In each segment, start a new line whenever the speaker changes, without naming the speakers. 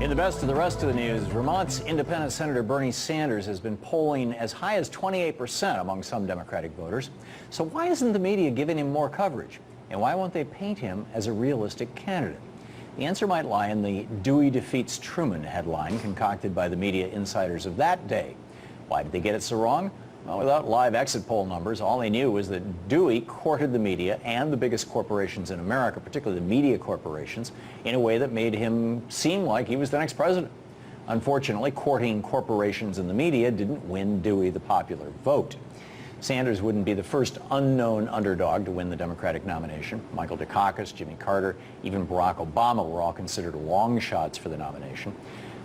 In the best of the rest of the news, Vermont's independent Senator Bernie Sanders has been polling as high as 28% among some Democratic voters. So why isn't the media giving him more coverage? And why won't they paint him as a realistic candidate? The answer might lie in the Dewey defeats Truman headline concocted by the media insiders of that day. Why did they get it so wrong? Well, without live exit poll numbers, all they knew was that Dewey courted the media and the biggest corporations in America, particularly the media corporations, in a way that made him seem like he was the next president. Unfortunately, courting corporations and the media didn't win Dewey the popular vote. Sanders wouldn't be the first unknown underdog to win the Democratic nomination. Michael Dukakis, Jimmy Carter, even Barack Obama were all considered long shots for the nomination.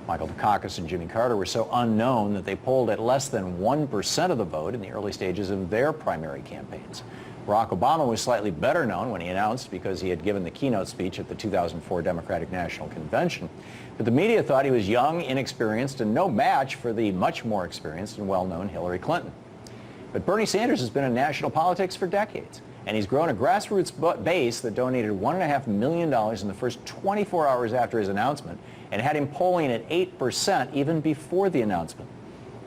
Michael Dukakis and Jimmy Carter were so unknown that they polled at less than 1% of the vote in the early stages of their primary campaigns. Barack Obama was slightly better known when he announced because he had given the keynote speech at the 2004 Democratic National Convention. But the media thought he was young, inexperienced, and no match for the much more experienced and well-known Hillary Clinton. But Bernie Sanders has been in national politics for decades, and he's grown a grassroots base that donated $1.5 million in the first 24 hours after his announcement and had him polling at 8% even before the announcement.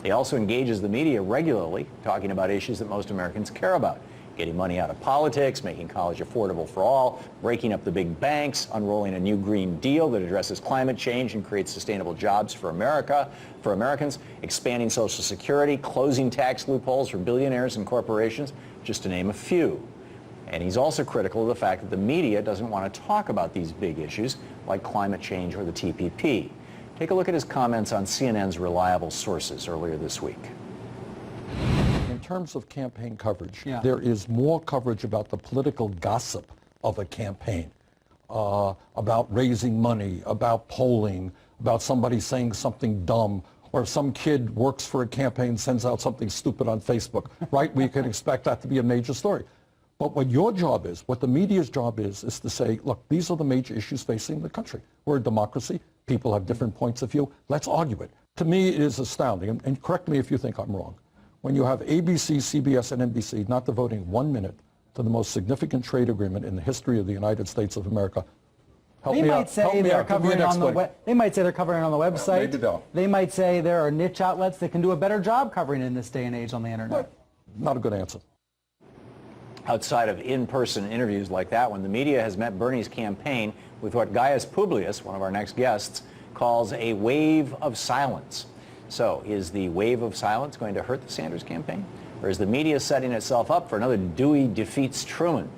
He also engages the media regularly, talking about issues that most Americans care about: getting money out of politics, making college affordable for all, breaking up the big banks, unrolling a new Green Deal that addresses climate change and creates sustainable jobs for Americans, expanding Social Security, closing tax loopholes for billionaires and corporations, just to name a few. And he's also critical of the fact that the media doesn't want to talk about these big issues like climate change or the TPP. Take a look at his comments on CNN's Reliable Sources earlier this week.
In terms of campaign coverage, there is more coverage about the political gossip of a campaign, about raising money, about polling, about somebody saying something dumb, or if some kid works for a campaign, sends out something stupid on Facebook, right? We can expect that to be a major story. But what your job is, what the media's job is to say, look, these are the major issues facing the country. We're a democracy. People have different points of view. Let's argue it. To me, it is astounding, and correct me if you think I'm wrong, when you have ABC, CBS, and NBC not devoting 1 minute to the most significant trade agreement in the history of the United States of America.
They might say they're covering it on the website.
Maybe they'll.
They might say there are niche outlets that can do a better job covering it in this day and age on the internet.
Not a good answer.
Outside of in-person interviews like that one, the media has met Bernie's campaign with what Gaius Publius, one of our next guests, calls a wave of silence. So is the wave of silence going to hurt the Sanders campaign? Or is the media setting itself up for another Dewey defeats Truman?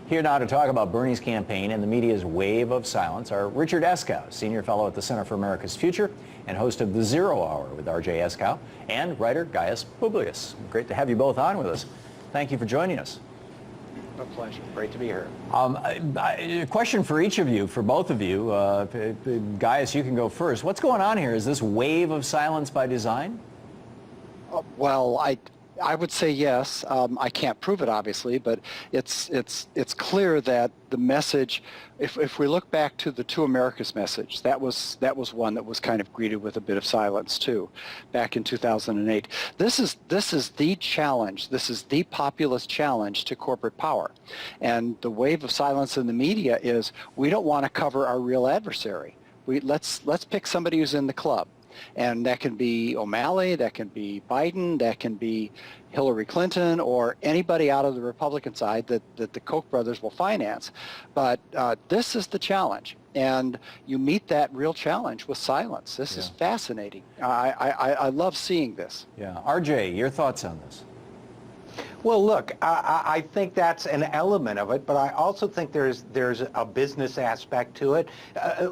Here now to talk about Bernie's campaign and the media's wave of silence are Richard Eskow, senior fellow at the Center for America's Future and host of The Zero Hour with R.J. Eskow, and writer Gaius Publius. Great to have you both on with us. Thank you for joining us.
A pleasure. Great to be here.
A question for each of you, for both of you. Gaius, you can go first. What's going on here? Is this wave of silence by design?
Well, I would say yes. I can't prove it, obviously, but it's clear that the message, if we look back to the Two Americas message, that was one that was kind of greeted with a bit of silence too, back in 2008. This is the challenge. This is the populist challenge to corporate power, and the wave of silence in the media is we don't want to cover our real adversary. Let's pick somebody who's in the club. And that can be O'Malley, that can be Biden, that can be Hillary Clinton, or anybody out of the Republican side that the Koch brothers will finance. But this is the challenge. And you meet that real challenge with silence. This is fascinating. I love seeing this.
Yeah. RJ, your thoughts on this?
Well, look, I think that's an element of it, but I also think there's a business aspect to it.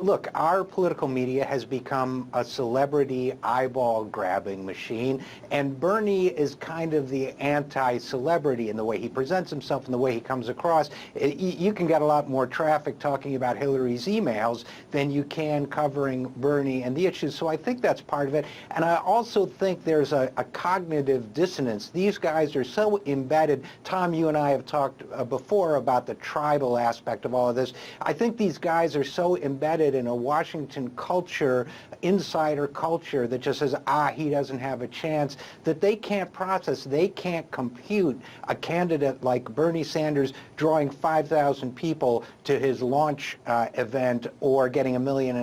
Look, our political media has become a celebrity eyeball-grabbing machine, and Bernie is kind of the anti-celebrity in the way he presents himself and the way he comes across. You can get a lot more traffic talking about Hillary's emails than you can covering Bernie and the issues, so I think that's part of it. And I also think there's a cognitive dissonance. These guys are so embedded. Tom, you and I have talked before about the tribal aspect of all of this. I think these guys are so embedded in a Washington culture, insider culture, that just says, he doesn't have a chance, that they can't process, they can't compute a candidate like Bernie Sanders drawing 5,000 people to his launch event, or getting $1.5 million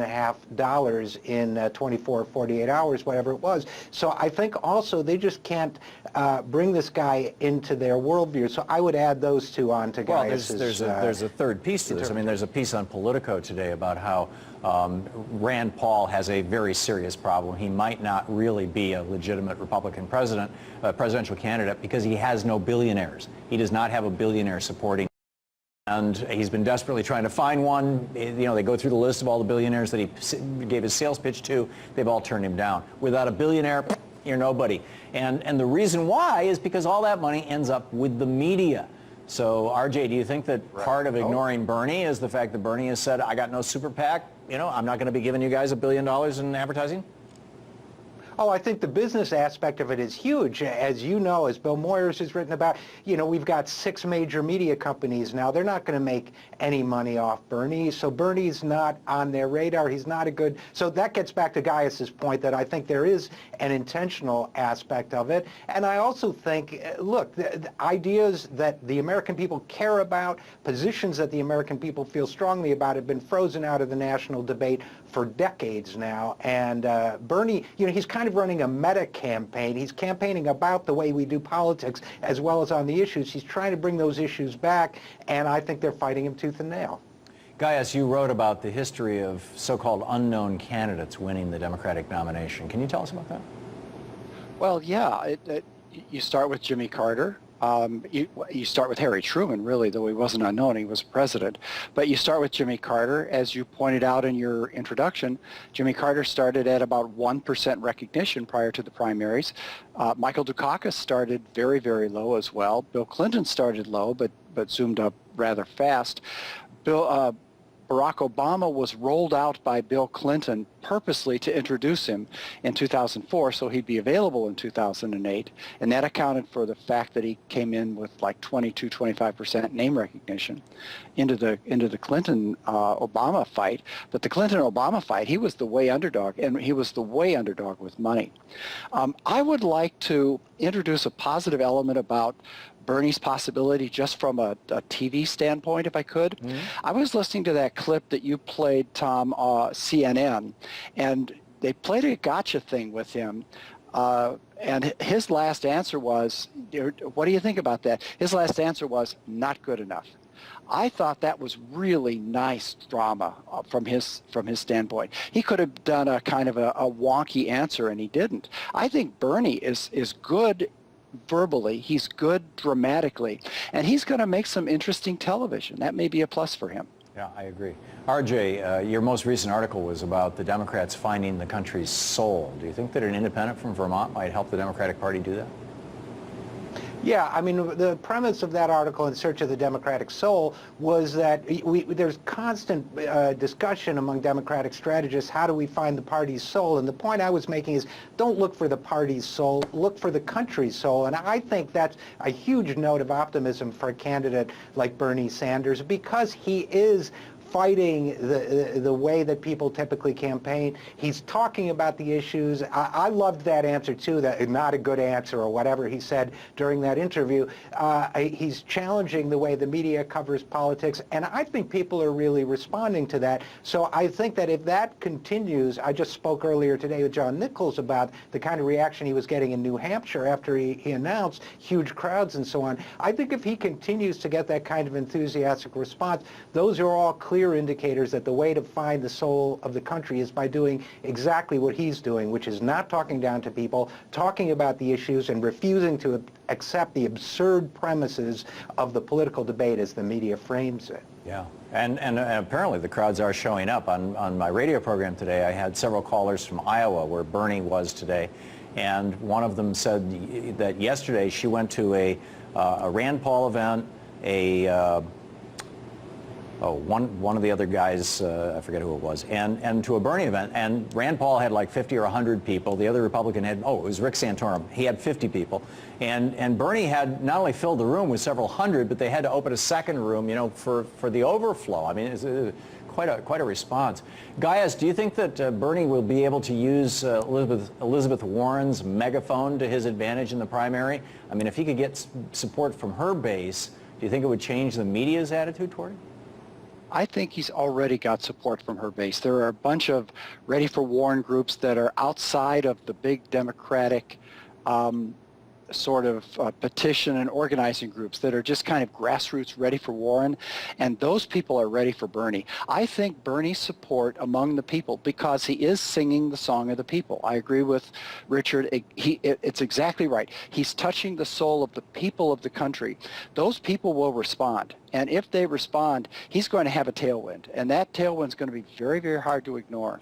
in 24 or 48 hours, whatever it was. So I think also they just can't bring this guy into their worldview. So I would add those two on to Gaius's.
Well, there's a third piece to this. I mean, there's a piece on Politico today about how Rand Paul has a very serious problem. He might not really be a legitimate Republican presidential candidate because he has no billionaires. He does not have a billionaire supporting. And he's been desperately trying to find one. You know, they go through the list of all the billionaires that he gave his sales pitch to. They've all turned him down. Without a billionaire, you're nobody. And the reason why is because all that money ends up with the media. So, RJ, do you think that part of ignoring Bernie is the fact that Bernie has said, I got no super PAC, you know, I'm not going to be giving you guys $1 billion in advertising?
Oh, I think the business aspect of it is huge. As you know, as Bill Moyers has written about, you know, we've got 6 major media companies now. They're not going to make any money off Bernie. So Bernie's not on their radar. He's not a good... So that gets back to Gaius's point that I think there is an intentional aspect of it. And I also think, look, the ideas that the American people care about, positions that the American people feel strongly about, have been frozen out of the national debate for decades now. And Bernie, you know, he's kind of running a meta campaign. He's campaigning about the way we do politics as well as on the issues. He's trying to bring those issues back, and I think they're fighting him tooth and nail.
Gaius, you wrote about the history of so-called unknown candidates winning the Democratic nomination. Can you tell us about that?
Well, yeah, you start with Jimmy Carter. You start with Harry Truman, really, though he wasn't unknown, he was president. But you start with Jimmy Carter. As you pointed out in your introduction, Jimmy Carter started at about 1% recognition prior to the primaries. Michael Dukakis started very, very low as well. Bill Clinton started low, but zoomed up rather fast. Barack Obama was rolled out by Bill Clinton purposely to introduce him in 2004 so he'd be available in 2008, and that accounted for the fact that he came in with like 22-25% name recognition into the Clinton-Obama fight. But the Clinton-Obama fight, he was the way underdog, and he was the way underdog with money. I would like to introduce a positive element about Bernie's possibility just from a TV standpoint, if I could. Mm-hmm. I was listening to that clip that you played, Tom, CNN, and they played a gotcha thing with him. And his last answer was, what do you think about that? His last answer was, not good enough. I thought that was really nice drama from his standpoint. He could have done a kind of a wonky answer, and he didn't. I think Bernie is good verbally, he's good dramatically, and he's going to make some interesting television. That may be a plus for him.
Yeah, I agree. RJ, your most recent article was about the Democrats finding the country's soul. Do you think that an independent from Vermont might help the Democratic Party do that?
Yeah, I mean, the premise of that article, In Search of the Democratic Soul, was that there's constant discussion among Democratic strategists, how do we find the party's soul? And the point I was making is, don't look for the party's soul, look for the country's soul. And I think that's a huge note of optimism for a candidate like Bernie Sanders, because he is fighting the way that people typically campaign. He's talking about the issues. I loved that answer too, that not a good answer or whatever he said during that interview. He's challenging the way the media covers politics, and I think people are really responding to that. So I think that if that continues, I just spoke earlier today with John Nichols about the kind of reaction he was getting in New Hampshire after he announced huge crowds and so on. I think if he continues to get that kind of enthusiastic response, those are all clear indicators that the way to find the soul of the country is by doing exactly what he's doing, which is not talking down to people, talking about the issues, and refusing to accept the absurd premises of the political debate as the media frames it.
Yeah, and apparently the crowds are showing up. On my radio program today, I had several callers from Iowa, where Bernie was today, and one of them said that yesterday she went to a Rand Paul event, one of the other guys, I forget who it was, and to a Bernie event, and Rand Paul had like 50 or 100 people. The other Republican had, it was Rick Santorum. He had 50 people. And Bernie had not only filled the room with several hundred, but they had to open a second room, for the overflow. I mean, it's quite a response. Gaius, do you think that Bernie will be able to use Elizabeth Warren's megaphone to his advantage in the primary? I mean, if he could get support from her base, do you think it would change the media's attitude toward him?
I think he's already got support from her base. There are a bunch of Ready for Warren groups that are outside of the big Democratic sort of petition and organizing groups that are just kind of grassroots ready for Warren, and those people are ready for Bernie. I think Bernie's support among the people, because he is singing the song of the people. I agree with Richard. It's exactly right. He's touching the soul of the people of the country. Those people will respond. And if they respond, he's going to have a tailwind. And that tailwind is going to be very, very hard to ignore.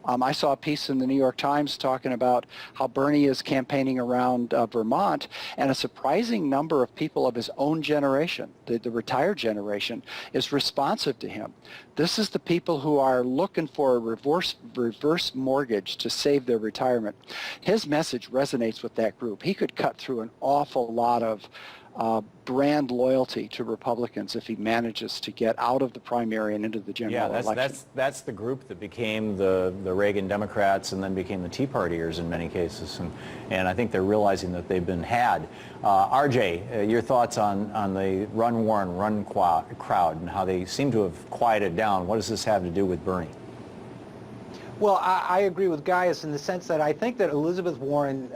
I saw a piece in the New York Times talking about how Bernie is campaigning around Vermont, and a surprising number of people of his own generation, the retired generation, is responsive to him. This is the people who are looking for a reverse mortgage to save their retirement. His message resonates with that group. He could cut through an awful lot of brand loyalty to Republicans if he manages to get out of the primary and into the general election.
That's the group that became the Reagan Democrats and then became the Tea Partiers in many cases, and I think they're realizing that they've been had. RJ, your thoughts on the Run Warren, Run crowd and how they seem to have quieted down. What does this have to do with Bernie?
Well, I agree with Gaius in the sense that I think that Elizabeth Warren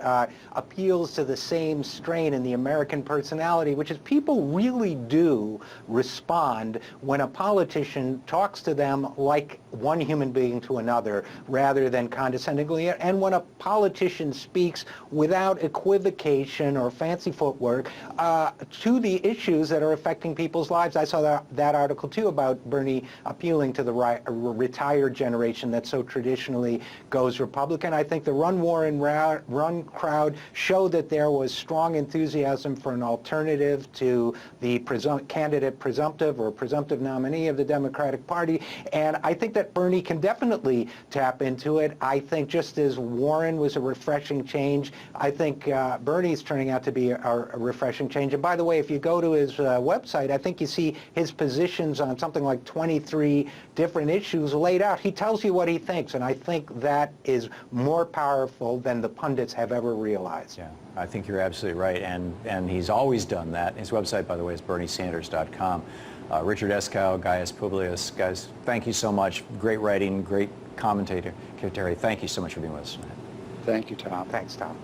appeals to the same strain in the American personality, which is people really do respond when a politician talks to them like one human being to another rather than condescendingly, and when a politician speaks without equivocation or fancy footwork to the issues that are affecting people's lives. I saw that article too about Bernie appealing to the retired generation that so traditionally goes Republican. I think the Run Warren Run crowd showed that there was strong enthusiasm for an alternative to the candidate presumptive or presumptive nominee of the Democratic Party, and I think that Bernie can definitely tap into it. I think just as Warren was a refreshing change, I think Bernie's turning out to be a refreshing change. And by the way, if you go to his website, I think you see his positions on something like 23 different issues laid out. He tells you what he thinks, and I think that is more powerful than the pundits have ever realized.
Yeah, I think you're absolutely right, and he's always done that. His website, by the way, is berniesanders.com. Richard Eskow, Gaius Publius, guys, thank you so much. Great writing, great commentary. Thank you so much for being with us tonight.
Thank you, Tom.
Thanks, Tom.